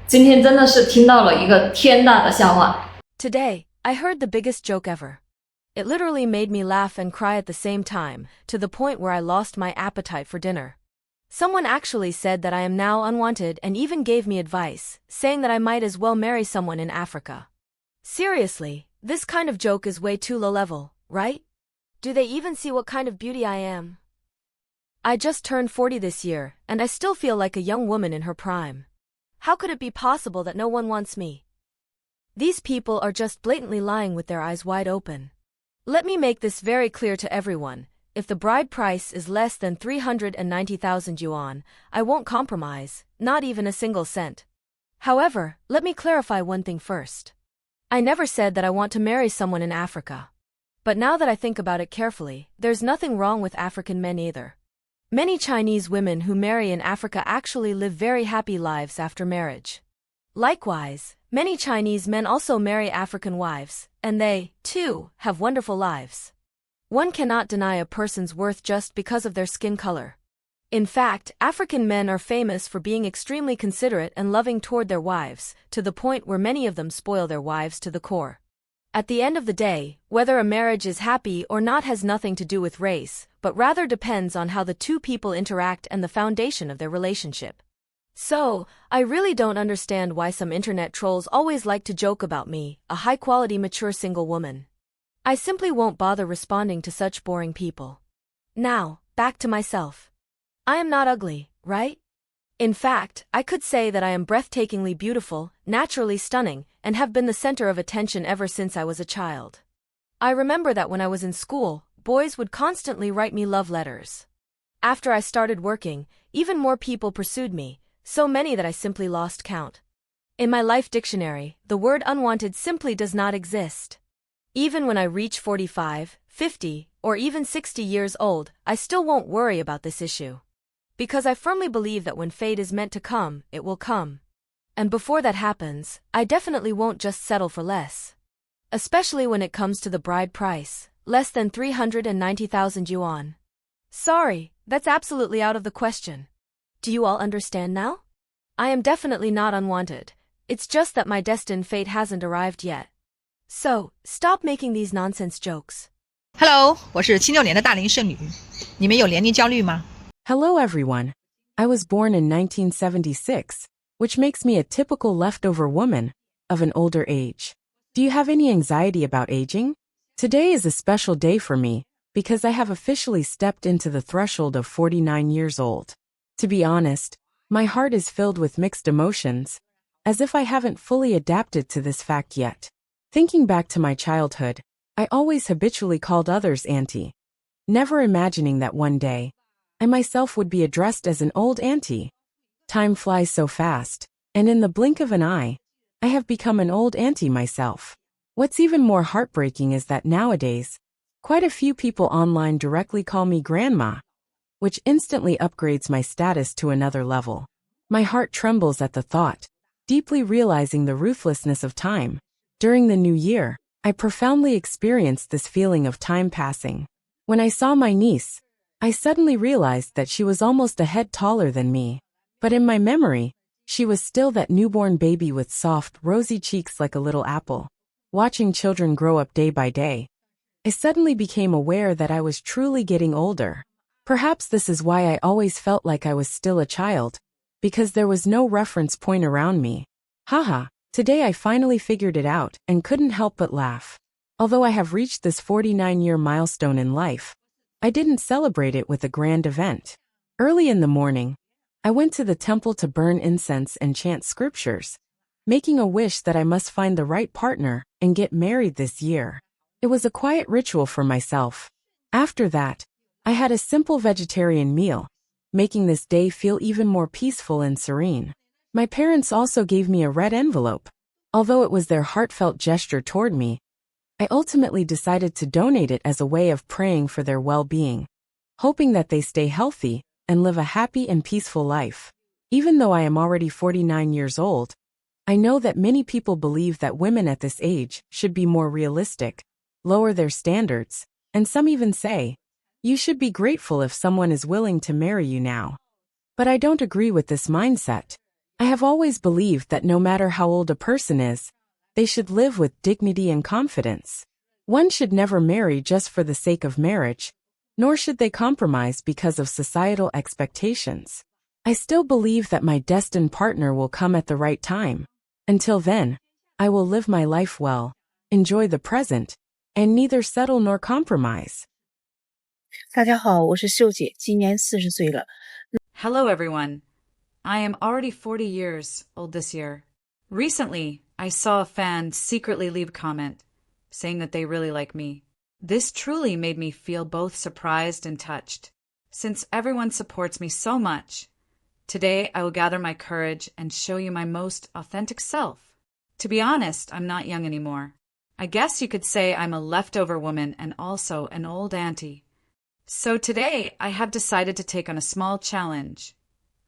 今天真的是听到了一个天大的笑话。Today, I heard the biggest joke ever. It literally made me laugh and cry at the same time, to the point where I lost my appetite for dinner. Someone actually said that I am now unwanted and even gave me advice, saying that I might as well marry someone in Africa. Seriously, this kind of joke is way too low level, right? Do they even see what kind of beauty I am? I just turned 40 this year, and I still feel like a young woman in her prime. How could it be possible that no one wants me? These people are just blatantly lying with their eyes wide open. Let me make this very clear to everyone. If the bride price is less than 390,000 yuan, I won't compromise, not even a single cent. However, let me clarify one thing first. I never said that I want to marry someone in Africa. But now that I think about it carefully, there's nothing wrong with African men either. Many Chinese women who marry in Africa actually live very happy lives after marriage. Likewise, many Chinese men also marry African wives, and they, too, have wonderful lives. One cannot deny a person's worth just because of their skin color. In fact, African men are famous for being extremely considerate and loving toward their wives, to the point where many of them spoil their wives to the core. At the end of the day, whether a marriage is happy or not has nothing to do with race, but rather depends on how the two people interact and the foundation of their relationship. So, I really don't understand why some internet trolls always like to joke about me, a high-quality mature single woman. I simply won't bother responding to such boring people. Now, back to myself. I am not ugly, right? In fact, I could say that I am breathtakingly beautiful, naturally stunning, and have been the center of attention ever since I was a child. I remember that when I was in school, boys would constantly write me love letters. After I started working, even more people pursued me, so many that I simply lost count. In my life dictionary, the word unwanted simply does not exist. Even when I reach 45, 50, or even 60 years old, I still won't worry about this issue. Because I firmly believe that when fate is meant to come, it will come. And before that happens, I definitely won't just settle for less. Especially when it comes to the bride price, less than 390,000 yuan. Sorry, that's absolutely out of the question. Do you all understand now? I am definitely not unwanted. It's just that my destined fate hasn't arrived yet. So, stop making these nonsense jokes. Hello， 我是76年的大龄剩女，你们有年龄焦虑吗？ Hello everyone. I was born in 1976, which makes me a typical leftover woman of an older age. Do you have any anxiety about aging? Today is a special day for me because I have officially stepped into the threshold of 49 years old. To be honest, my heart is filled with mixed emotions, as if I haven't fully adapted to this fact yet. Thinking back to my childhood, I always habitually called others auntie, never imagining that one day, I myself would be addressed as an old auntie. Time flies so fast, and in the blink of an eye, I have become an old auntie myself. What's even more heartbreaking is that nowadays, quite a few people online directly call me grandma, which instantly upgrades my status to another level. My heart trembles at the thought, deeply realizing the ruthlessness of time. During the new year, I profoundly experienced this feeling of time passing. When I saw my niece, I suddenly realized that she was almost a head taller than me. But in my memory, she was still that newborn baby with soft, rosy cheeks like a little apple. Watching children grow up day by day, I suddenly became aware that I was truly getting older. Perhaps this is why I always felt like I was still a child, because there was no reference point around me. Haha, today I finally figured it out and couldn't help but laugh. Although I have reached this 49-year milestone in life, I didn't celebrate it with a grand event. Early in the morning, I went to the temple to burn incense and chant scriptures, making a wish that I must find the right partner and get married this year. It was a quiet ritual for myself. After that, I had a simple vegetarian meal, making this day feel even more peaceful and serene. My parents also gave me a red envelope. Although it was their heartfelt gesture toward me, I ultimately decided to donate it as a way of praying for their well-being, hoping that they stay healthy and live a happy and peaceful life. Even though I am already 49 years old, I know that many people believe that women at this age should be more realistic, lower their standards, and some even say, you should be grateful if someone is willing to marry you now. But I don't agree with this mindset. I have always believed that no matter how old a person is, they should live with dignity and confidence. One should never marry just for the sake of marriage, nor should they compromise because of societal expectations. I still believe that my destined partner will come at the right time. Until then, I will live my life well, enjoy the present, and neither settle nor compromise. 大家好，我是秀姐，今年40岁了。 Hello everyone. I am already 40 years old this year. Recently, I saw a fan secretly leave a comment saying that they really like me. This truly made me feel both surprised and touched. Since everyone supports me so much, today I will gather my courage and show you my most authentic self. To be honest, I'm not young anymore. I guess you could say I'm a leftover woman and also an old auntie. So today, I have decided to take on a small challenge.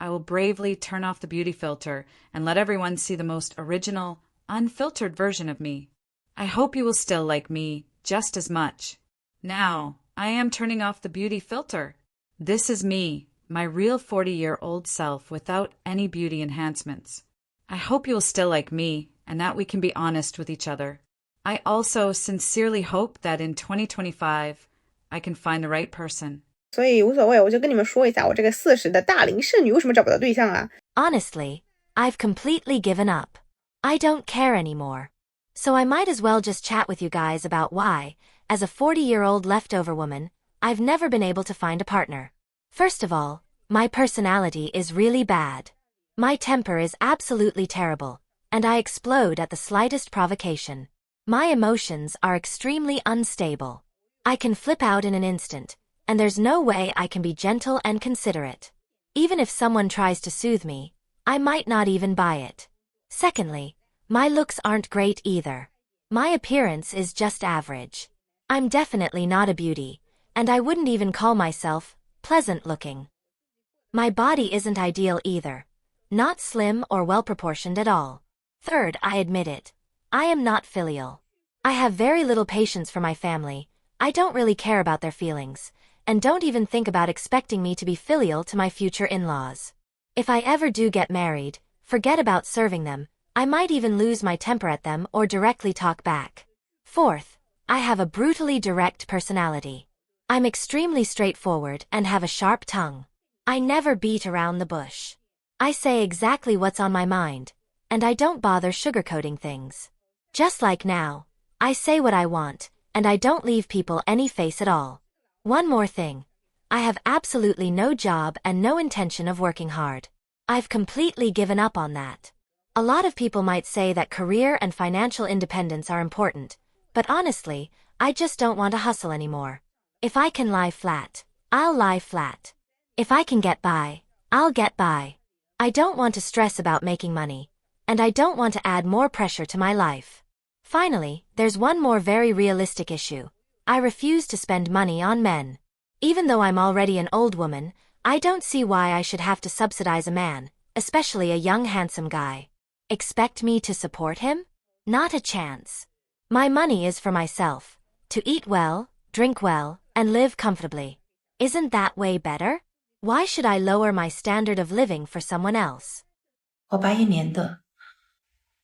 I will bravely turn off the beauty filter and let everyone see the most original, unfiltered version of me. I hope you will still like me just as much. Now, I am turning off the beauty filter. This is me, my real 40-year-old self without any beauty enhancements. I hope you will still like me and that we can be honest with each other. I also sincerely hope that in 2025, I can find the right person. 所以无所谓，我就跟你们说一下，我这个40的大龄剩女为什么找不到对象啊？ Honestly, I've completely given up. I don't care anymore. So I might as well just chat with you guys about why, as a 40-year-old leftover woman, I've never been able to find a partner. First of all, my personality is really bad. My temper is absolutely terrible, and I explode at the slightest provocation. My emotions are extremely unstable. I can flip out in an instant, and there's no way I can be gentle and considerate. Even if someone tries to soothe me, I might not even buy it. Secondly, my looks aren't great either. My appearance is just average. I'm definitely not a beauty, and I wouldn't even call myself pleasant looking. My body isn't ideal either. Not slim or well-proportioned at all. Third, I admit it. I am not filial. I have very little patience for my family. I don't really care about their feelings, and don't even think about expecting me to be filial to my future in-laws. If I ever do get married, forget about serving them. I might even lose my temper at them or directly talk back. Fourth, I have a brutally direct personality. I'm extremely straightforward and have a sharp tongue. I never beat around the bush. I say exactly what's on my mind, and I don't bother sugarcoating things. Just like now, I say what I want, and I don't leave people any face at all. One more thing. I have absolutely no job and no intention of working hard. I've completely given up on that. A lot of people might say that career and financial independence are important, but honestly, I just don't want to hustle anymore. If I can lie flat, I'll lie flat. If I can get by, I'll get by. I don't want to stress about making money, and I don't want to add more pressure to my life. Finally, there's one more very realistic issue. I refuse to spend money on men. Even though I'm already an old woman, I don't see why I should have to subsidize a man, especially a young handsome guy. Expect me to support him? Not a chance. My money is for myself, to eat well, drink well, and live comfortably. Isn't that way better? Why should I lower my standard of living for someone else? 我81年的，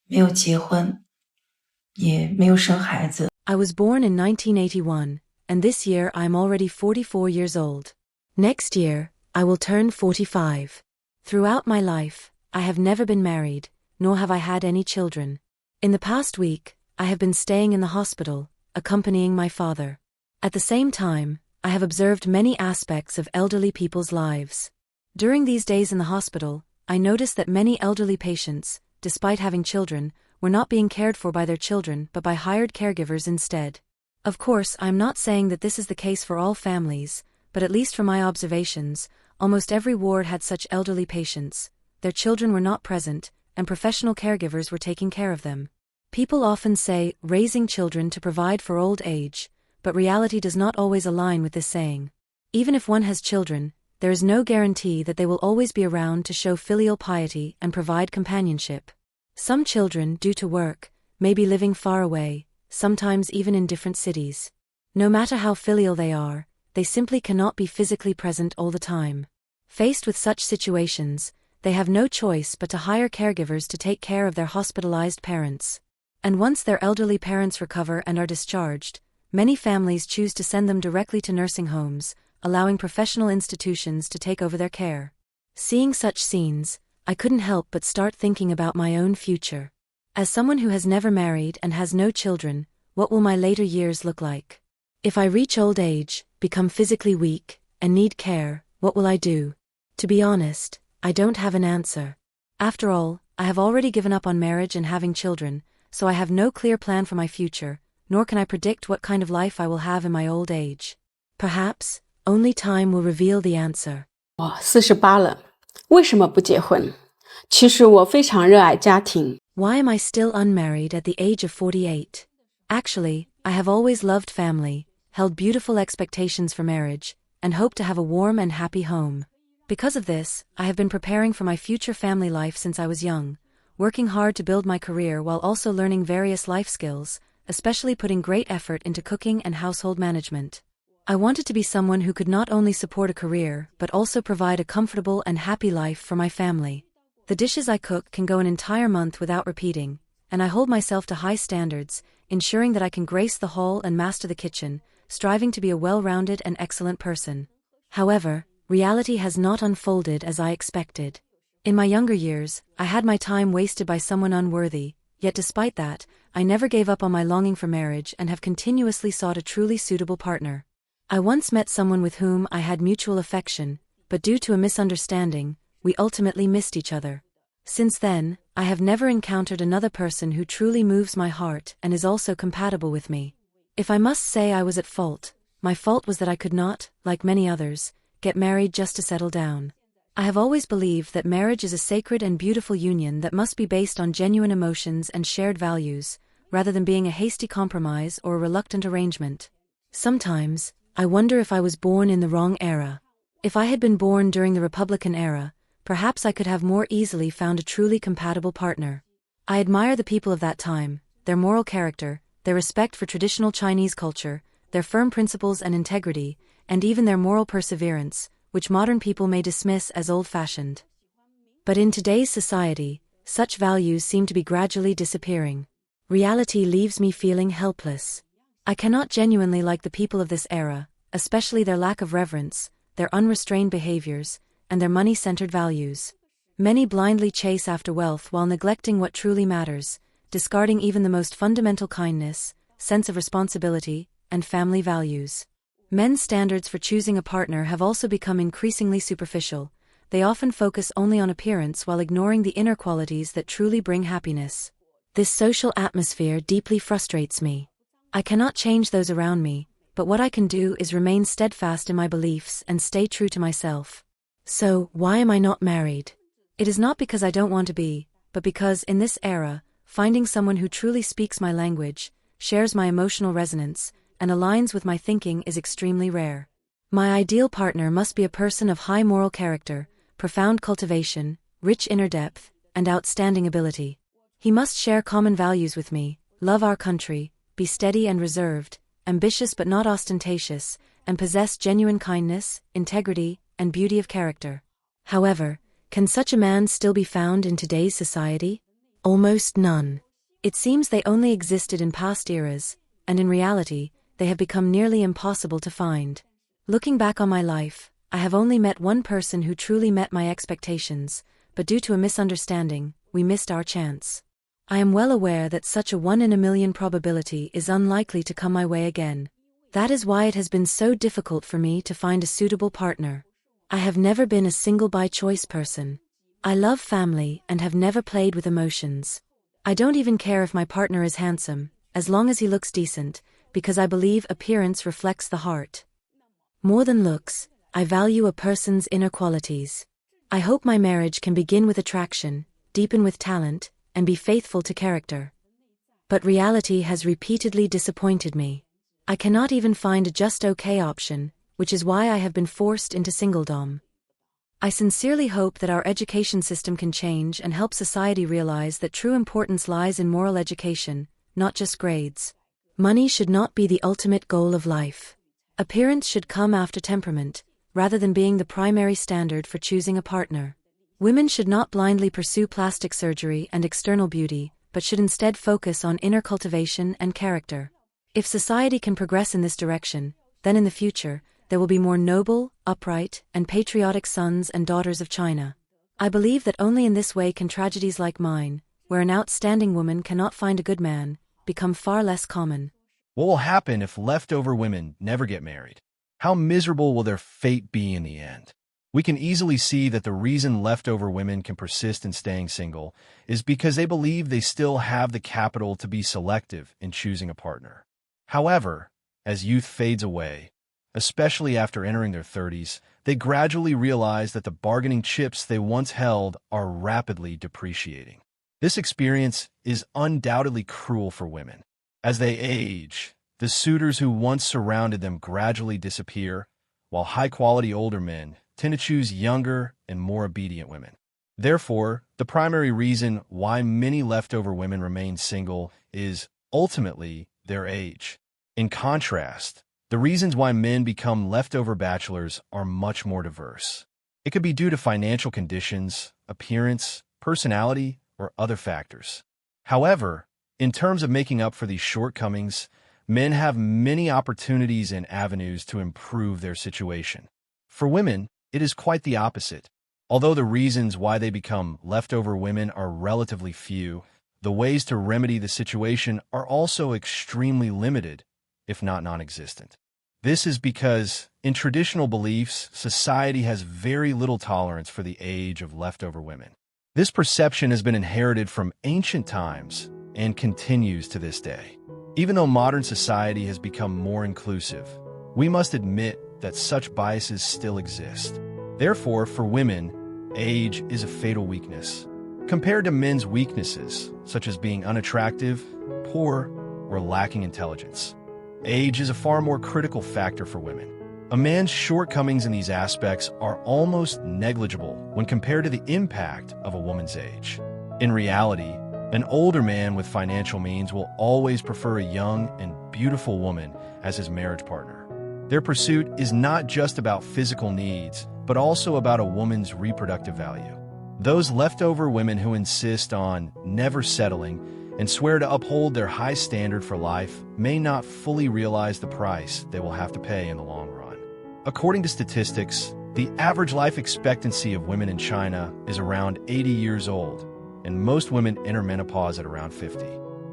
没有结婚，也没有生孩子。 I was born in 1981, and this year I'm already 44 years old. Next year, I will turn 45. Throughout my life, I have never been married, nor have I had any children. In the past week, I have been staying in the hospital, accompanying my father. At the same time, I have observed many aspects of elderly people's lives. During these days in the hospital, I noticed that many elderly patients, despite having children, were not being cared for by their children but by hired caregivers instead. Of course, I am not saying that this is the case for all families, but at least from my observations, almost every ward had such elderly patients. Their children were not present, and professional caregivers were taking care of them. People often say, raising children to provide for old age, but reality does not always align with this saying. Even if one has children, there is no guarantee that they will always be around to show filial piety and provide companionship. Some children, due to work, may be living far away, sometimes even in different cities. No matter how filial they are, they simply cannot be physically present all the time. Faced with such situations, they have no choice but to hire caregivers to take care of their hospitalized parents. And once their elderly parents recover and are discharged, many families choose to send them directly to nursing homes, allowing professional institutions to take over their care. Seeing such scenes, I couldn't help but start thinking about my own future. As someone who has never married and has no children, what will my later years look like? If I reach old age, become physically weak, and need care, what will I do? To be honest, I don't have an answer. After all, I have already given up on marriage and having children, so I have no clear plan for my future, nor can I predict what kind of life I will have in my old age. Perhaps, only time will reveal the answer. 我48了，为什么不结婚？其实我非常热爱家庭。 Why am I still unmarried at the age of 48? Actually, I have always loved family, held beautiful expectations for marriage, and hoped to have a warm and happy home. Because of this, I have been preparing for my future family life since I was young, working hard to build my career while also learning various life skills, especially putting great effort into cooking and household management. I wanted to be someone who could not only support a career but also provide a comfortable and happy life for my family. The dishes I cook can go an entire month without repeating, and I hold myself to high standards, ensuring that I can grace the hall and master the kitchen, striving to be a well-rounded and excellent person. However, reality has not unfolded as I expected. In my younger years, I had my time wasted by someone unworthy, yet despite that, I never gave up on my longing for marriage and have continuously sought a truly suitable partner. I once met someone with whom I had mutual affection, but due to a misunderstanding, we ultimately missed each other. Since then, I have never encountered another person who truly moves my heart and is also compatible with me. If I must say I was at fault, my fault was that I could not, like many others, get married just to settle down. I have always believed that marriage is a sacred and beautiful union that must be based on genuine emotions and shared values, rather than being a hasty compromise or a reluctant arrangement. Sometimes, I wonder if I was born in the wrong era. If I had been born during the Republican era, perhaps I could have more easily found a truly compatible partner. I admire the people of that time, their moral character, their respect for traditional Chinese culture, their firm principles and integrity, and even their moral perseverance, which modern people may dismiss as old-fashioned. But in today's society, such values seem to be gradually disappearing. Reality leaves me feeling helpless. I cannot genuinely like the people of this era, especially their lack of reverence, their unrestrained behaviors, and their money-centered values. Many blindly chase after wealth while neglecting what truly matters, discarding even the most fundamental kindness, sense of responsibility, and family values. Men's standards for choosing a partner have also become increasingly superficial. They often focus only on appearance while ignoring the inner qualities that truly bring happiness. This social atmosphere deeply frustrates me. I cannot change those around me, but what I can do is remain steadfast in my beliefs and stay true to myself. So, why am I not married? It is not because I don't want to be, but because in this era, finding someone who truly speaks my language, shares my emotional resonance, and aligns with my thinking is extremely rare. My ideal partner must be a person of high moral character, profound cultivation, rich inner depth, and outstanding ability. He must share common values with me, love our country, be steady and reserved, ambitious but not ostentatious, and possess genuine kindness, integrity, and beauty of character. However, can such a man still be found in today's society? Almost none. It seems they only existed in past eras, and in reality, they have become nearly impossible to find. Looking back on my life, I have only met one person who truly met my expectations, but due to a misunderstanding, we missed our chance. I am well aware that such a 1 in a million probability is unlikely to come my way again. That is why it has been so difficult for me to find a suitable partner. I have never been a single by choice person. I love family and have never played with emotions. I don't even care if my partner is handsome, as long as he looks decent, because I believe appearance reflects the heart. More than looks, I value a person's inner qualities. I hope my marriage can begin with attraction, deepen with talent, and be faithful to character. But reality has repeatedly disappointed me. I cannot even find a just okay option, which is why I have been forced into singledom. I sincerely hope that our education system can change and help society realize that true importance lies in moral education, not just grades. Money should not be the ultimate goal of life. Appearance should come after temperament, rather than being the primary standard for choosing a partner. Women should not blindly pursue plastic surgery and external beauty, but should instead focus on inner cultivation and character. If society can progress in this direction, then in the future, there will be more noble, upright, and patriotic sons and daughters of China. I believe that only in this way can tragedies like mine, where an outstanding woman cannot find a good man, become far less common. What will happen if leftover women never get married? How miserable will their fate be in the end? We can easily see that the reason leftover women can persist in staying single is because they believe they still have the capital to be selective in choosing a partner. However, as youth fades away, especially after entering their 30s, they gradually realize that the bargaining chips they once held are rapidly depreciating. This experience is undoubtedly cruel for women. As they age, the suitors who once surrounded them gradually disappear, while high-quality older men tend to choose younger and more obedient women. Therefore, the primary reason why many leftover women remain single is, ultimately, their age. In contrast, the reasons why men become leftover bachelors are much more diverse. It could be due to financial conditions, appearance, personality, or other factors. However, in terms of making up for these shortcomings, men have many opportunities and avenues to improve their situation. For women, it is quite the opposite. Although the reasons why they become leftover women are relatively few, the ways to remedy the situation are also extremely limited, if not non-existent. This is because, in traditional beliefs, society has very little tolerance for the age of leftover women. This perception has been inherited from ancient times and continues to this day. Even though modern society has become more inclusive, we must admit that such biases still exist. Therefore, for women, age is a fatal weakness. Compared to men's weaknesses, such as being unattractive, poor, or lacking intelligence, age is a far more critical factor for women. A man's shortcomings in these aspects are almost negligible when compared to the impact of a woman's age. In reality, an older man with financial means will always prefer a young and beautiful woman as his marriage partner. Their pursuit is not just about physical needs, but also about a woman's reproductive value. Those leftover women who insist on never settling and swear to uphold their high standard for life may not fully realize the price they will have to pay in the long run. According to statistics, the average life expectancy of women in China is around 80 years old, and most women enter menopause at around 50.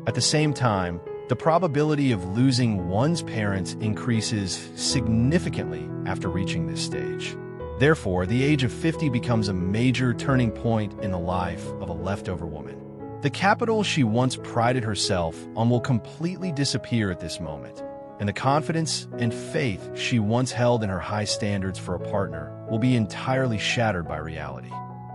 At the same time, the probability of losing one's parents increases significantly after reaching this stage. Therefore, the age of 50 becomes a major turning point in the life of a leftover woman. The capital she once prided herself on will completely disappear at this moment, and the confidence and faith she once held in her high standards for a partner will be entirely shattered by reality.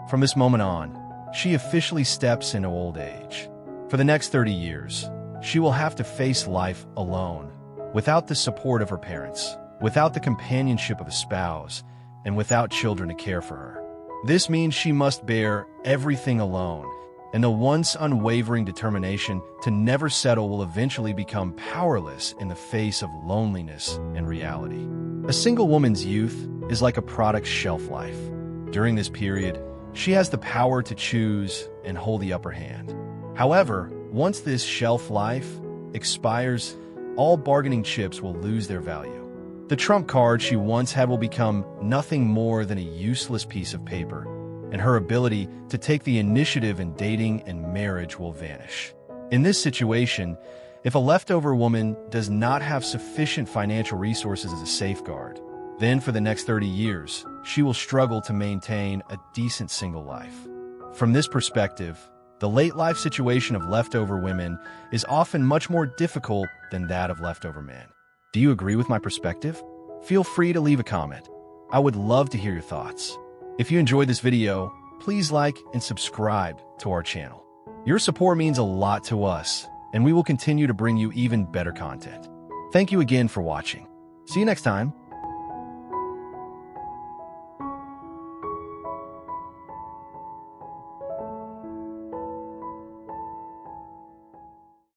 From this moment on, she officially steps into old age. For the next 30 years, she will have to face life alone, without the support of her parents, without the companionship of a spouse, and without children to care for her. This means she must bear everything alone, and the once unwavering determination to never settle will eventually become powerless in the face of loneliness and reality. A single woman's youth is like a product's shelf life. During this period, she has the power to choose and hold the upper hand. However, once this shelf life expires, all bargaining chips will lose their value. The trump card she once had will become nothing more than a useless piece of paper, and her ability to take the initiative in dating and marriage will vanish. In this situation, if a leftover woman does not have sufficient financial resources as a safeguard, then for the next 30 years, she will struggle to maintain a decent single life. From this perspective, the late life situation of leftover women is often much more difficult than that of leftover men. Do you agree with my perspective? Feel free to leave a comment. I would love to hear your thoughts. If you enjoyed this video, please like and subscribe to our channel. Your support means a lot to us, and we will continue to bring you even better content. Thank you again for watching. See you next time.